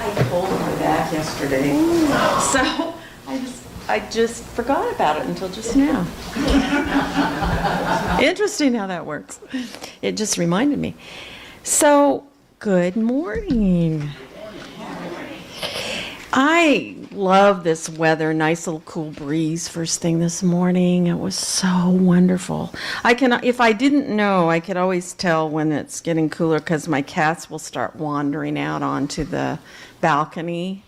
I told her that yesterday. So I just forgot about it until just now. Interesting how that works. It just reminded me. So, good morning. I love this weather, nice little cool breeze first thing this morning. It was so wonderful. If I didn't know, I could always tell when it's getting cooler because my cats will start wandering out onto the balcony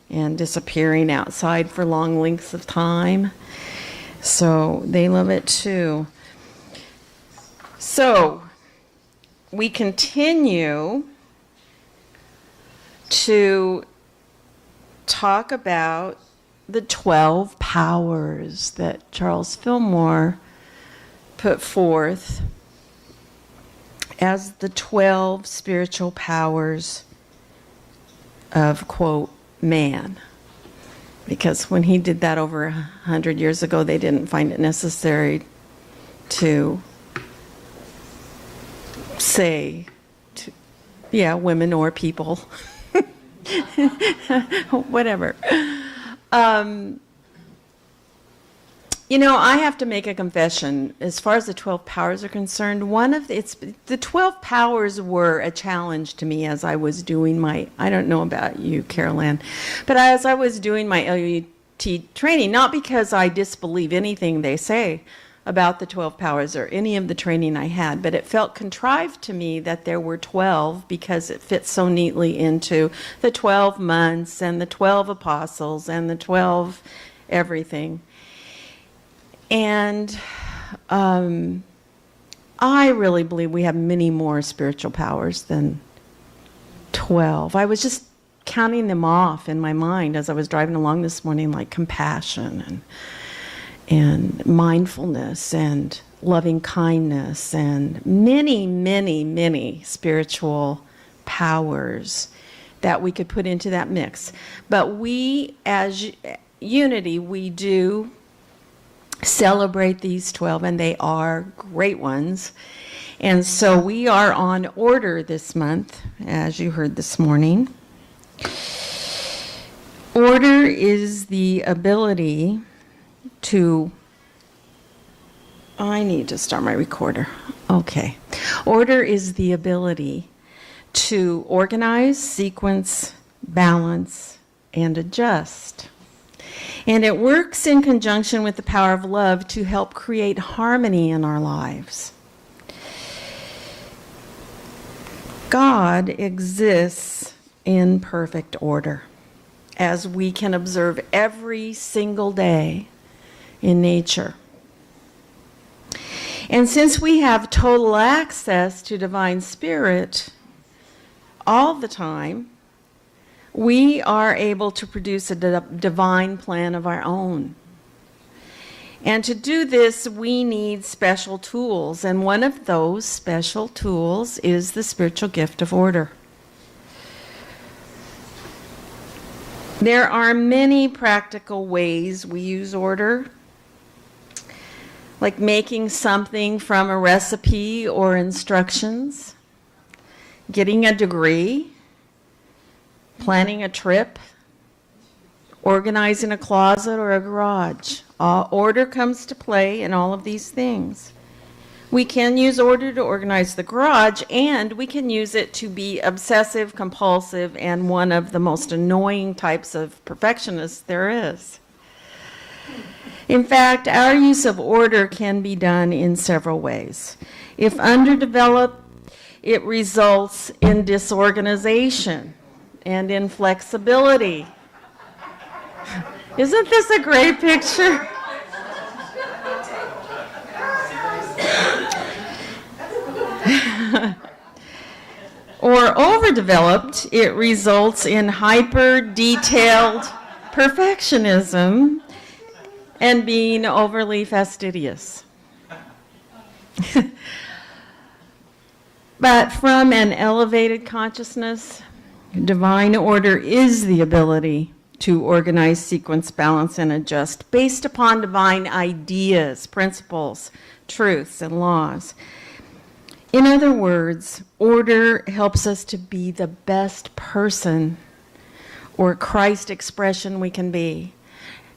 and disappearing outside for long lengths of time. So they love it too. So we continue to talk about the 12 powers that Charles Fillmore put forth as the 12 spiritual powers of, quote, man. Because when he did that over 100 years ago, they didn't find it necessary to say, women or people. Whatever. I have to make a confession. As far as the 12 powers are concerned, the 12 powers were a challenge to me as I was doing I don't know about you, Carol Ann, but as I was doing my LUT training, not because I disbelieve anything they say about the 12 powers or any of the training I had, but it felt contrived to me that there were 12 because it fits so neatly into the 12 months and the 12 apostles and the 12 everything. And I really believe we have many more spiritual powers than 12. I was just counting them off in my mind as I was driving along this morning, like compassion and mindfulness and loving kindness and many, many, many spiritual powers that we could put into that mix. But we, as Unity, we do celebrate these 12, and they are great ones. And so we are on order this month, as you heard this morning. Order is the ability to, I need to start my recorder. Okay. Order is the ability to organize, sequence, balance, and adjust. And it works in conjunction with the power of love to help create harmony in our lives. God exists in perfect order, as we can observe every single day in nature. And since we have total access to divine spirit all the time, we are able to produce a divine plan of our own. And to do this, we need special tools. And one of those special tools is the spiritual gift of order. There are many practical ways we use order, like making something from a recipe or instructions, getting a degree, planning a trip, organizing a closet or a garage. Order comes to play in all of these things. We can use order to organize the garage, and we can use it to be obsessive, compulsive, and one of the most annoying types of perfectionists there is. In fact, our use of order can be done in several ways. If underdeveloped, it results in disorganization and inflexibility. Isn't this a great picture? Or overdeveloped, it results in hyper-detailed perfectionism and being overly fastidious. But from an elevated consciousness, divine order is the ability to organize, sequence, balance, and adjust based upon divine ideas, principles, truths, and laws. In other words, order helps us to be the best person or Christ expression we can be.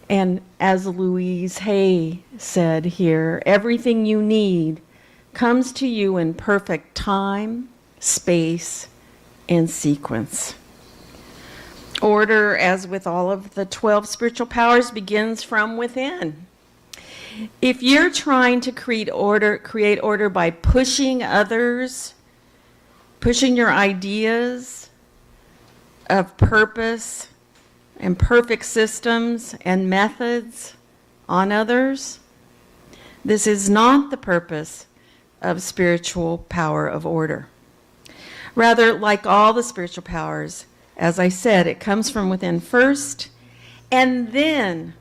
And as Louise Hay said here, everything you need comes to you in perfect time, space, and sequence. Order, as with all of the 12 spiritual powers, begins from within. If you're trying to create order by pushing others, pushing your ideas of purpose and perfect systems and methods on others, this is not the purpose of spiritual power of order. Rather, like all the spiritual powers, as I said, it comes from within first, and then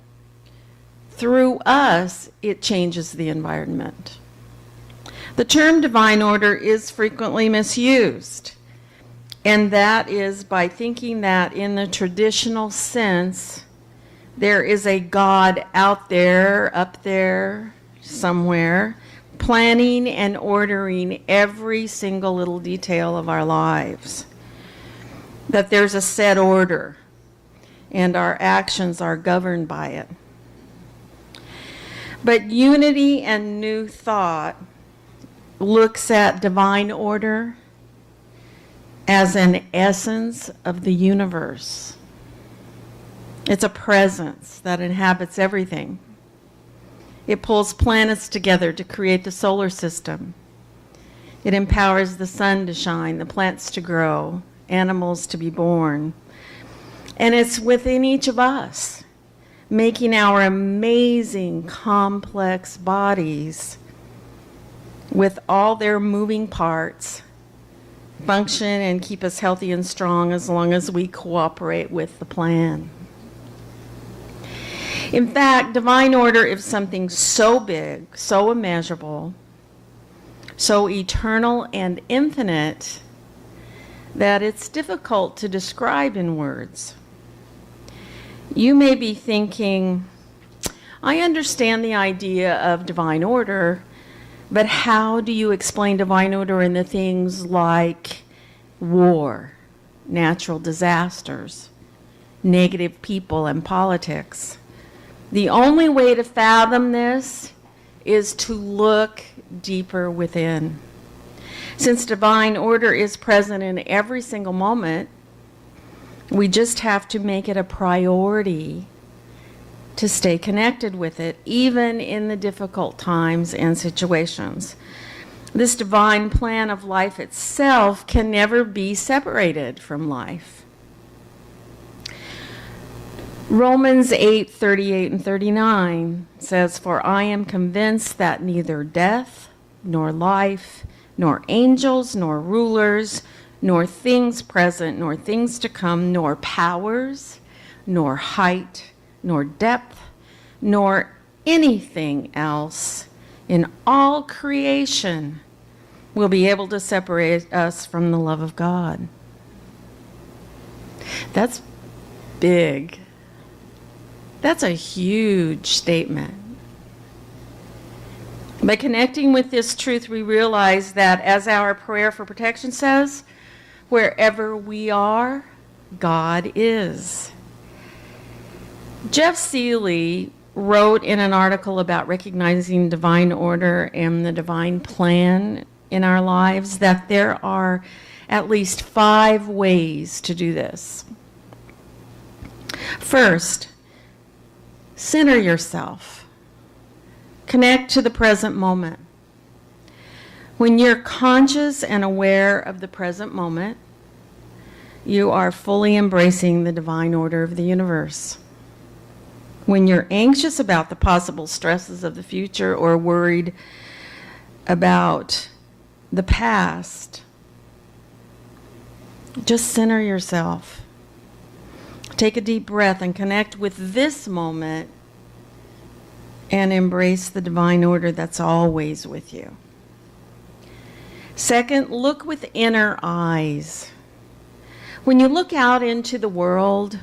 through us, it changes the environment. The term divine order is frequently misused, and that is by thinking that in the traditional sense, there is a God out there, up there, somewhere, planning and ordering every single little detail of our lives. That there's a set order, and our actions are governed by it. But Unity and New Thought looks at divine order as an essence of the universe. It's a presence that inhabits everything. It pulls planets together to create the solar system. It empowers the sun to shine, the plants to grow, animals to be born. And it's within each of us, making our amazing, complex bodies with all their moving parts function and keep us healthy and strong as long as we cooperate with the plan. In fact, divine order is something so big, so immeasurable, so eternal and infinite that it's difficult to describe in words. You may be thinking, I understand the idea of divine order, but how do you explain divine order in the things like war, natural disasters, negative people, and politics? The only way to fathom this is to look deeper within. Since divine order is present in every single moment, we just have to make it a priority to stay connected with it, even in the difficult times and situations. This divine plan of life itself can never be separated from life. Romans 8:38 and 39 says, "For I am convinced that neither death, nor life, nor angels, nor rulers, nor things present, nor things to come, nor powers, nor height, nor depth, nor anything else in all creation will be able to separate us from the love of God." That's big. That's a huge statement. By connecting with this truth, we realize that, as our prayer for protection says, wherever we are, God is. Jeff Seeley wrote in an article about recognizing divine order and the divine plan in our lives that there are at least 5 ways to do this. First, center yourself. Connect to the present moment. When you're conscious and aware of the present moment, you are fully embracing the divine order of the universe. When you're anxious about the possible stresses of the future or worried about the past, just center yourself. Take a deep breath and connect with this moment and embrace the divine order that's always with you. Second, look with inner eyes. When you look out into the world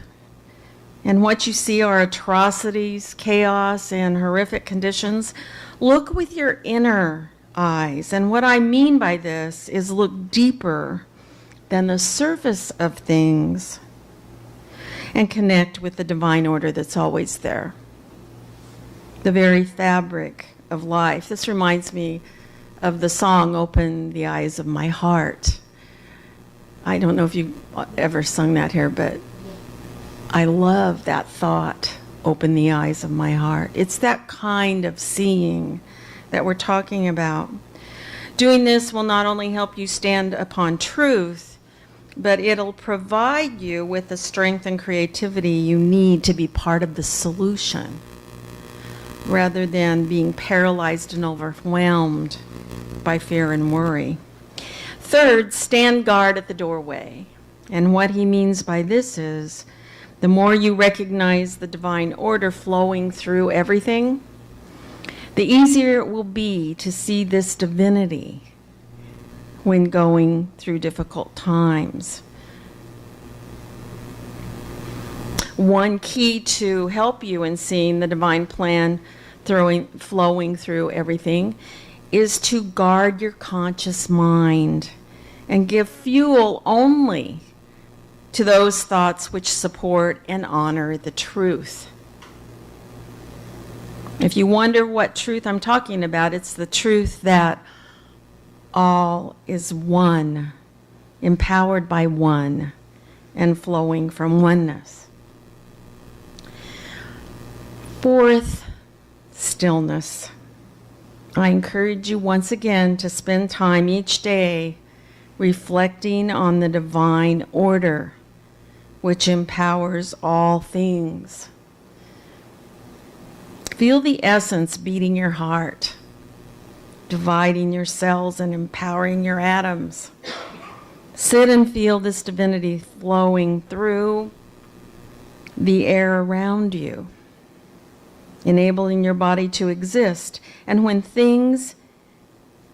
and what you see are atrocities, chaos, and horrific conditions, look with your inner eyes. And what I mean by this is look deeper than the surface of things and connect with the divine order that's always there. The very fabric of life. This reminds me of the song, Open the Eyes of My Heart. I don't know if you've ever sung that here, but I love that thought, open the eyes of my heart. It's that kind of seeing that we're talking about. Doing this will not only help you stand upon truth, but it'll provide you with the strength and creativity you need to be part of the solution, rather than being paralyzed and overwhelmed by fear and worry. Third, stand guard at the doorway. And what he means by this is, the more you recognize the divine order flowing through everything, the easier it will be to see this divinity when going through difficult times. One key to help you in seeing the divine plan flowing through everything is to guard your conscious mind and give fuel only to those thoughts which support and honor the truth. If you wonder what truth I'm talking about, it's the truth that all is one, empowered by one, and flowing from oneness. Fourth, stillness. I encourage you once again to spend time each day reflecting on the divine order which empowers all things. Feel the essence beating your heart, dividing your cells and empowering your atoms. Sit and feel this divinity flowing through the air around you, enabling your body to exist. And when things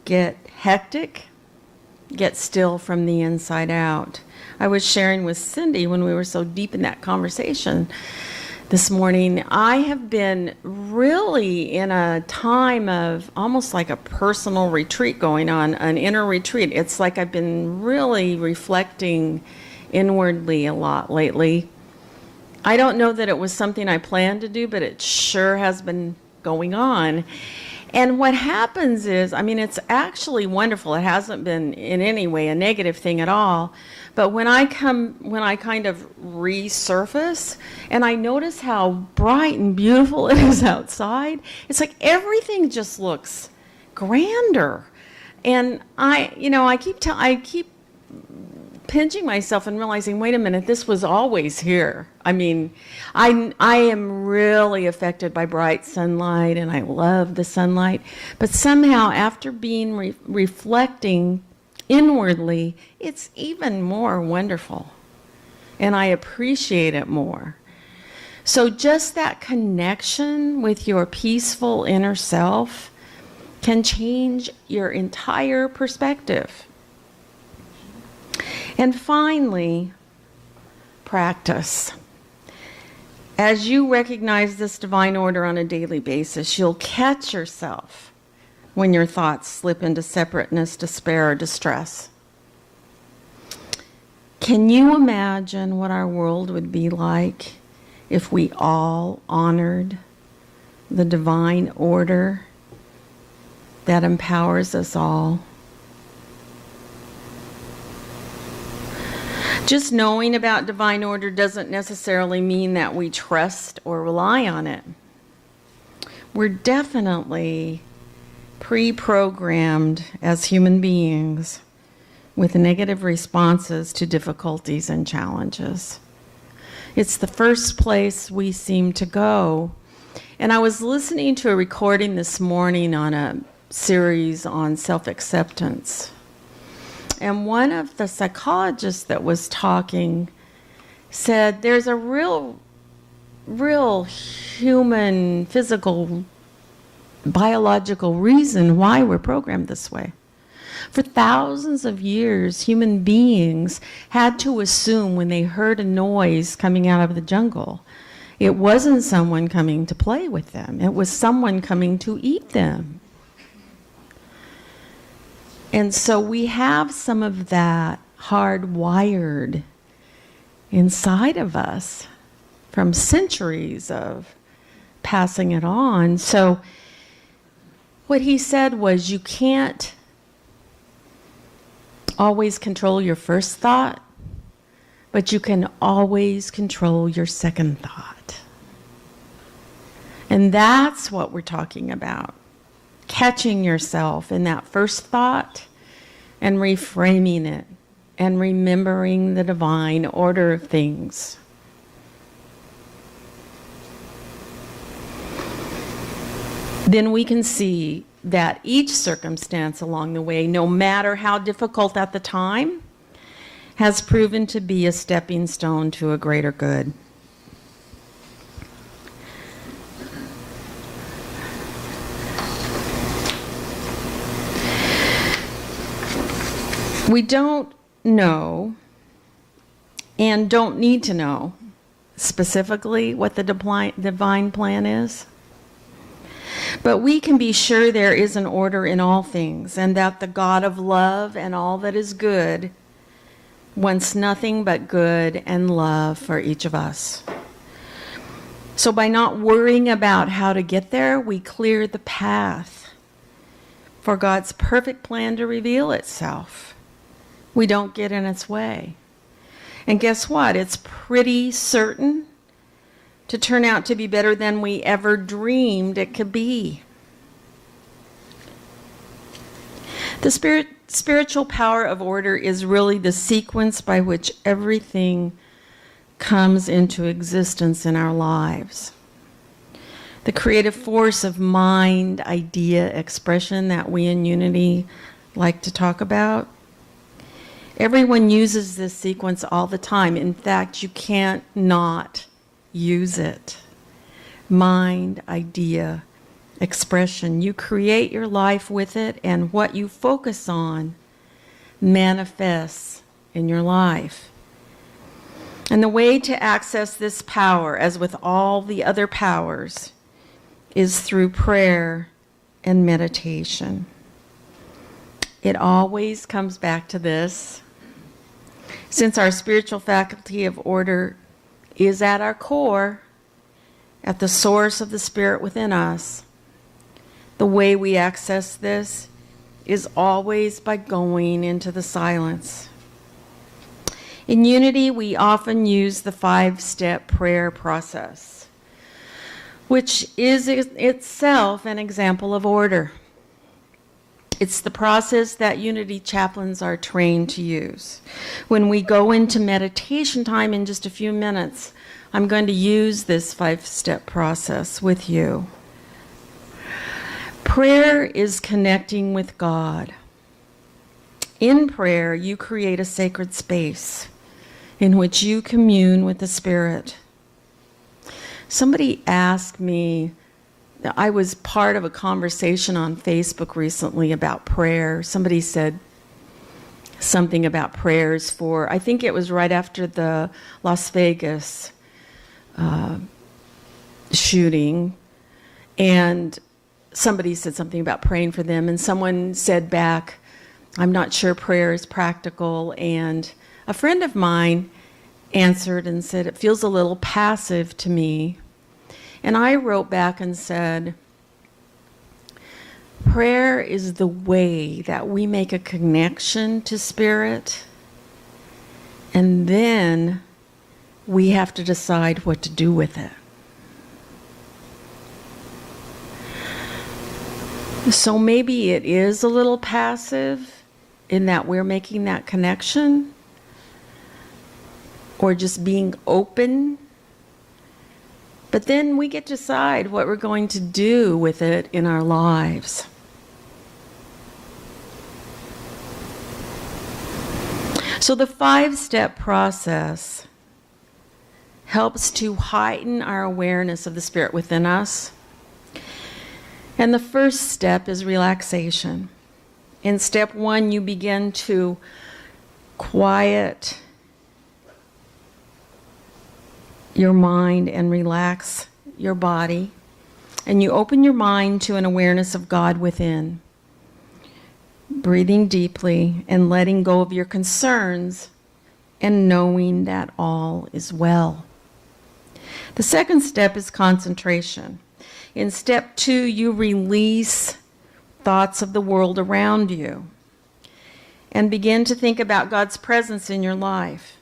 get hectic, get still from the inside out. I was sharing with Cindy when we were so deep in that conversation this morning. I have been really in a time of almost like a personal retreat going on, an inner retreat. It's like I've been really reflecting inwardly a lot lately. I don't know that it was something I planned to do, but it sure has been going on. And what happens is, it's actually wonderful. It hasn't been in any way a negative thing at all. But when I kind of resurface and I notice how bright and beautiful it is outside, it's like everything just looks grander. And I keep pinching myself and realizing, wait a minute, this was always here. I am really affected by bright sunlight, and I love the sunlight. But somehow, after being reflecting inwardly, it's even more wonderful, and I appreciate it more. So just that connection with your peaceful inner self can change your entire perspective. And finally, practice. As you recognize this divine order on a daily basis, you'll catch yourself when your thoughts slip into separateness, despair, or distress. Can you imagine what our world would be like if we all honored the divine order that empowers us all? Just knowing about divine order doesn't necessarily mean that we trust or rely on it. We're definitely pre-programmed as human beings with negative responses to difficulties and challenges. It's the first place we seem to go. And I was listening to a recording this morning on a series on self-acceptance. And one of the psychologists that was talking said there's a real human, physical, biological reason why we're programmed this way. For thousands of years, human beings had to assume when they heard a noise coming out of the jungle, it wasn't someone coming to play with them. It was someone coming to eat them. And so we have some of that hardwired inside of us. from centuries of passing it on. So what he said was, you can't always control your first thought, but you can always control your second thought. And that's what we're talking about. Catching yourself in that first thought and reframing it and remembering the divine order of things. Then we can see that each circumstance along the way, no matter how difficult at the time, has proven to be a stepping stone to a greater good. We don't know and don't need to know specifically what the divine plan is. But we can be sure there is an order in all things, and that the God of love and all that is good wants nothing but good and love for each of us. So by not worrying about how to get there, we clear the path for God's perfect plan to reveal itself. We don't get in its way. And guess what? It's pretty certain to turn out to be better than we ever dreamed it could be. The spiritual power of order is really the sequence by which everything comes into existence in our lives. The creative force of mind, idea, expression that we in Unity like to talk about. Everyone uses this sequence all the time. In fact, you can't not use it. Mind, idea, expression. You create your life with it, and what you focus on manifests in your life. And the way to access this power, as with all the other powers, is through prayer and meditation. It always comes back to this. Since our spiritual faculty of order is at our core, at the source of the spirit within us, the way we access this is always by going into the silence. In Unity, we often use the 5-step prayer process, which is itself an example of order. It's the process that Unity chaplains are trained to use. When we go into meditation time in just a few minutes, I'm going to use this 5-step process with you. Prayer is connecting with God. In prayer, you create a sacred space in which you commune with the Spirit. Somebody asked me, I was part of a conversation on Facebook recently about prayer. Somebody said something about prayers for, I think it was right after the Las Vegas shooting, and somebody said something about praying for them, and someone said back, I'm not sure prayer is practical, and a friend of mine answered and said, it feels a little passive to me. And I wrote back and said, prayer is the way that we make a connection to Spirit, and then we have to decide what to do with it. So maybe it is a little passive in that we're making that connection, or just being open. But then we get to decide what we're going to do with it in our lives. So the 5-step process helps to heighten our awareness of the Spirit within us. And the first step is relaxation. In step 1, you begin to quiet your mind and relax your body, and you open your mind to an awareness of God within, breathing deeply and letting go of your concerns and knowing that all is well. The second step is concentration. In step 2, you release thoughts of the world around you and begin to think about God's presence in your life.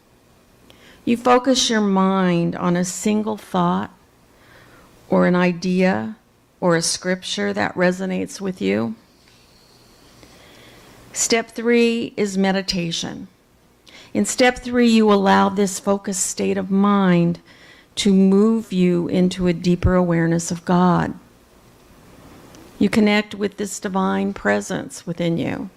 You focus your mind on a single thought or an idea or a scripture that resonates with you. Step 3 is meditation. In step 3, you allow this focused state of mind to move you into a deeper awareness of God. You connect with this divine presence within you.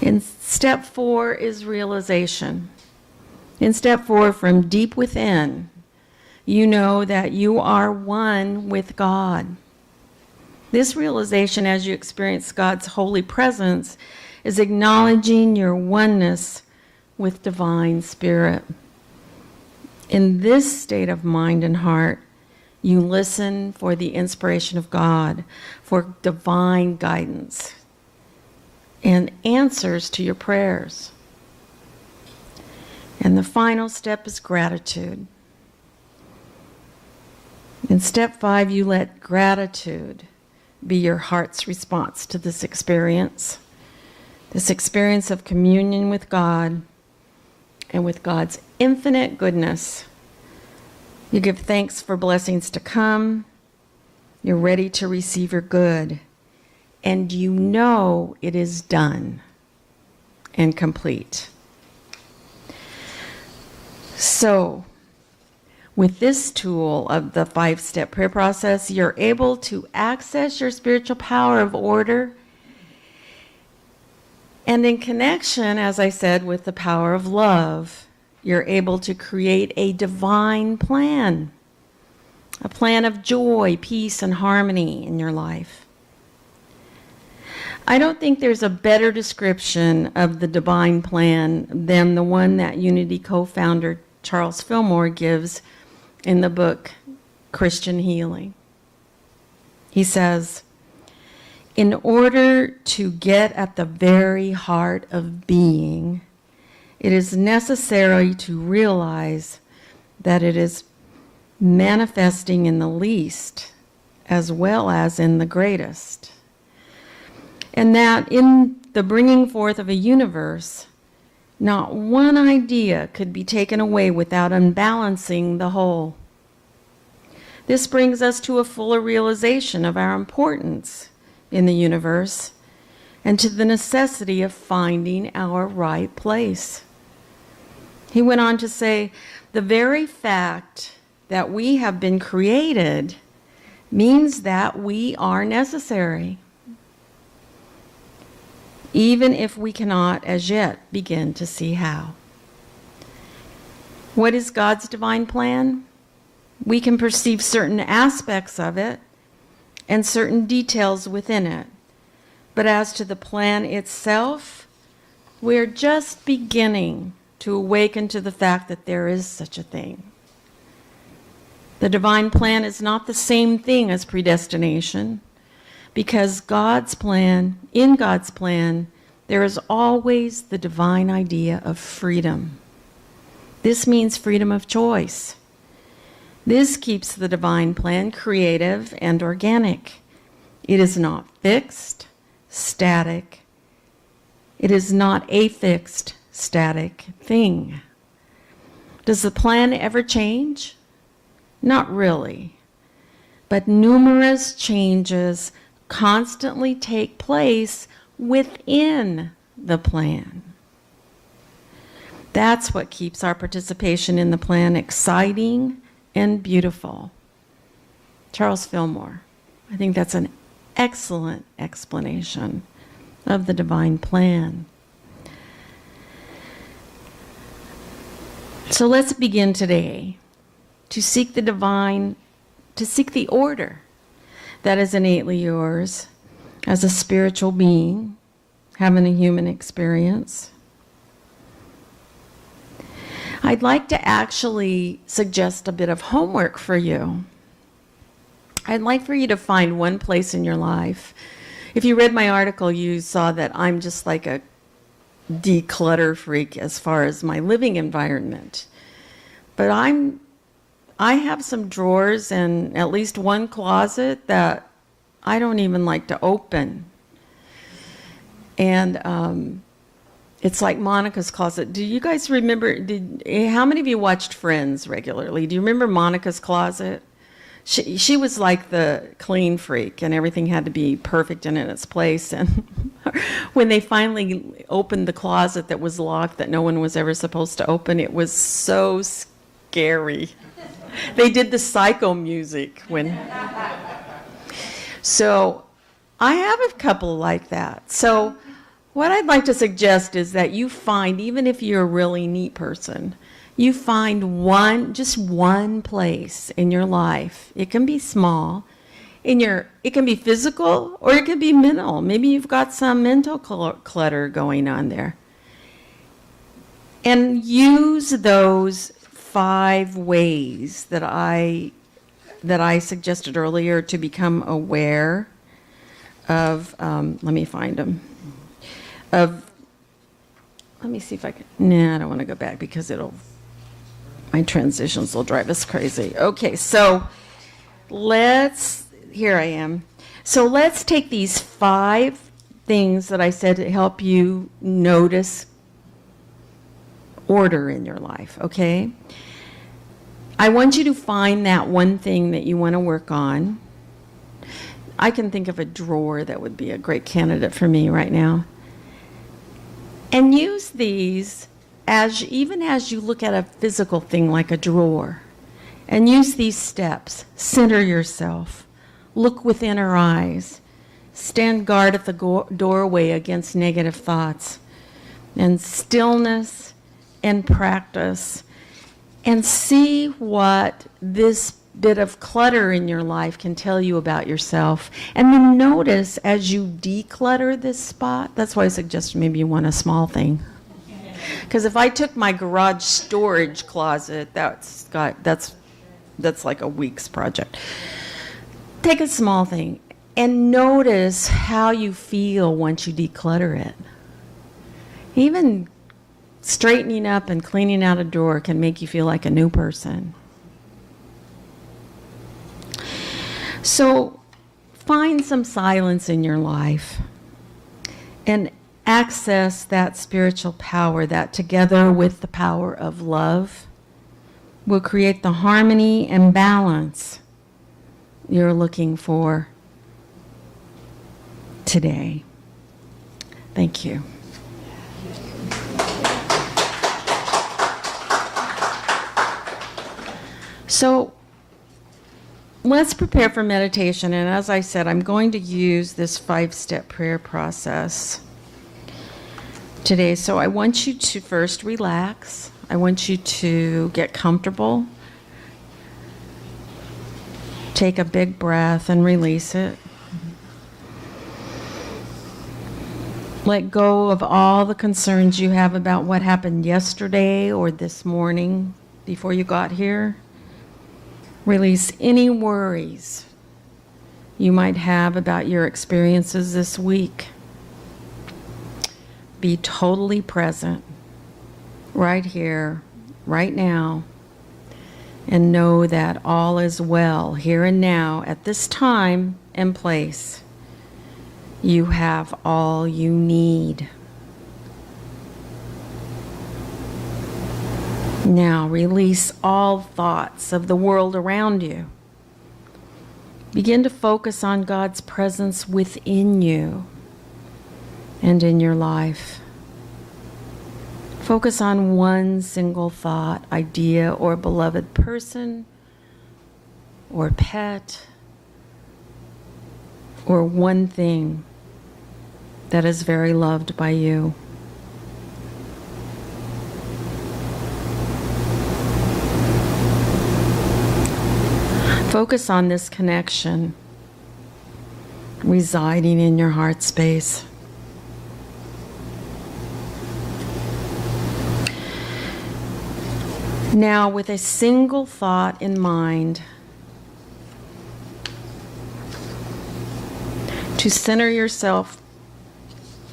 In step 4 is realization. In step 4, from deep within, you know that you are one with God. This realization, as you experience God's holy presence, is acknowledging your oneness with divine spirit. In this state of mind and heart, you listen for the inspiration of God, for divine guidance and answers to your prayers. And the final step is gratitude. In step 5, you let gratitude be your heart's response to this experience of communion with God and with God's infinite goodness. You give thanks for blessings to come. You're ready to receive your good. And you know it is done and complete. So, with this tool of the 5-step prayer process, you're able to access your spiritual power of order. And in connection, as I said, with the power of love, you're able to create a divine plan, a plan of joy, peace, and harmony in your life. I don't think there's a better description of the divine plan than the one that Unity co-founder Charles Fillmore gives in the book Christian Healing. He says, in order to get at the very heart of being, it is necessary to realize that it is manifesting in the least as well as in the greatest. And that in the bringing forth of a universe, not one idea could be taken away without unbalancing the whole. This brings us to a fuller realization of our importance in the universe and to the necessity of finding our right place. He went on to say, the very fact that we have been created means that we are necessary, even if we cannot as yet begin to see how. What is God's divine plan? We can perceive certain aspects of it and certain details within it. But as to the plan itself, we're just beginning to awaken to the fact that there is such a thing. The divine plan is not the same thing as predestination, because in God's plan, there is always the divine idea of freedom. This means freedom of choice. This keeps the divine plan creative and organic. It is not fixed, static. It is not a fixed, static thing. Does the plan ever change? Not really. But numerous changes constantly take place within the plan. That's what keeps our participation in the plan exciting and beautiful. Charles Fillmore. I think that's an excellent explanation of the divine plan. So let's begin today to seek the divine, to seek the order that is innately yours as a spiritual being having a human experience. I'd like to actually suggest a bit of homework for you. I'd like for you to find one place in your life. If you read my article, you saw that I'm just like a declutter freak as far as my living environment. But I have some drawers and at least one closet that I don't even like to open. And it's like Monica's closet. Do you guys remember, how many of you watched Friends regularly? Do you remember Monica's closet? She was like the clean freak, and everything had to be perfect and in its place. And when they finally opened the closet that was locked, that no one was ever supposed to open, it was so scary. They did the psycho music when. So I have a couple like that. So what I'd like to suggest is that you find, even if you're a really neat person, you find just one place in your life. It can be small. It can be physical or it can be mental. Maybe you've got some mental clutter going on there. And use those 5 ways that I suggested earlier to become aware of, let me find them, let me see if I can, I don't want to go back because my transitions will drive us crazy. Okay, so here I am. So let's take these 5 things that I said to help you notice order in your life, okay? I want you to find that one thing that you want to work on. I can think of a drawer that would be a great candidate for me right now. And use these even as you look at a physical thing like a drawer. And use these steps. Center yourself. Look with inner eyes. Stand guard at the doorway against negative thoughts. And stillness and practice. And see what this bit of clutter in your life can tell you about yourself. And then notice as you declutter this spot, that's why I suggest maybe you want a small thing. Because if I took my garage storage closet, that's like a week's project. Take a small thing and notice how you feel once you declutter it. Even straightening up and cleaning out a drawer can make you feel like a new person. So find some silence in your life and access that spiritual power that, together with the power of love, will create the harmony and balance you're looking for today. Thank you. So let's prepare for meditation. And as I said, I'm going to use this 5-step prayer process today. So I want you to first relax. I want you to get comfortable. Take a big breath and release it. Let go of all the concerns you have about what happened yesterday or this morning before you got here. Release any worries you might have about your experiences this week. Be totally present right here, right now, and know that all is well here and now at this time and place. You have all you need. Now release all thoughts of the world around you. Begin to focus on God's presence within you and in your life. Focus on one single thought, idea, or beloved person, or pet, or one thing that is very loved by you. Focus on this connection residing in your heart space. Now, with a single thought in mind, to center yourself,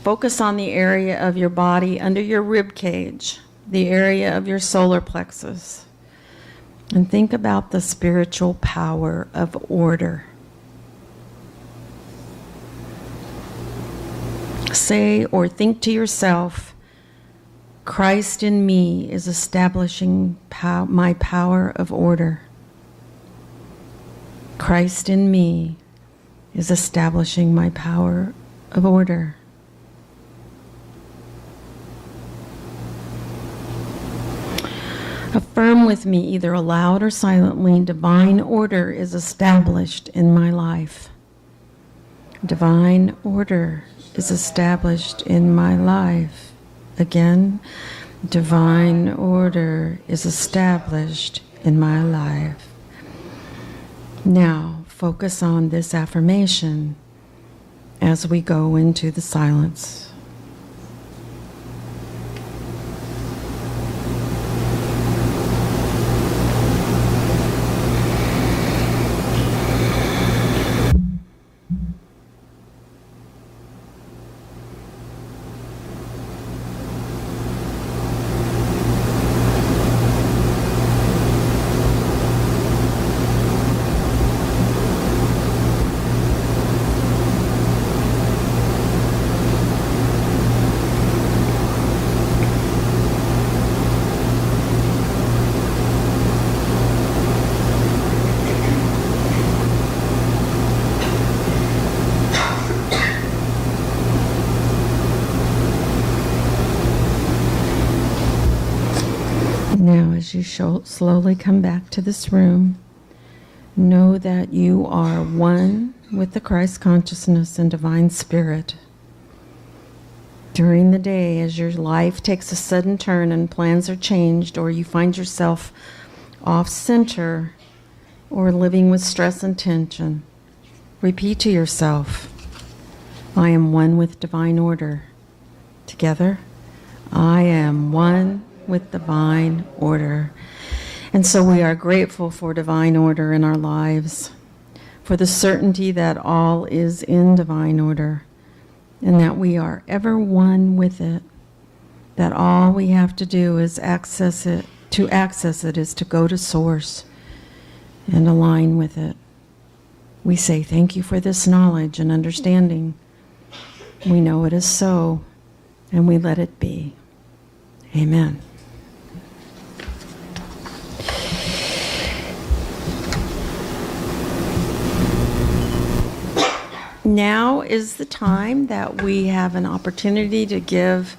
focus on the area of your body under your rib cage, the area of your solar plexus. And think about the spiritual power of order. Say or think to yourself, Christ in me is establishing my power of order. Christ in me is establishing my power of order. Affirm with me, either aloud or silently, divine order is established in my life. Divine order is established in my life. Again, divine order is established in my life. Now, focus on this affirmation as we go into the silence. Now, as you slowly come back to this room, know that you are one with the Christ consciousness and divine spirit. During the day, as your life takes a sudden turn and plans are changed, or you find yourself off center or living with stress and tension, repeat to yourself, I am one with divine order. Together, I am one with divine order. And so we are grateful for divine order in our lives, for the certainty that all is in divine order, and that we are ever one with it, that all we have to do is access it. To access it is to go to source and align with it. We say thank you for this knowledge and understanding. We know it is so, and we let it be. Amen. Now is the time that we have an opportunity to give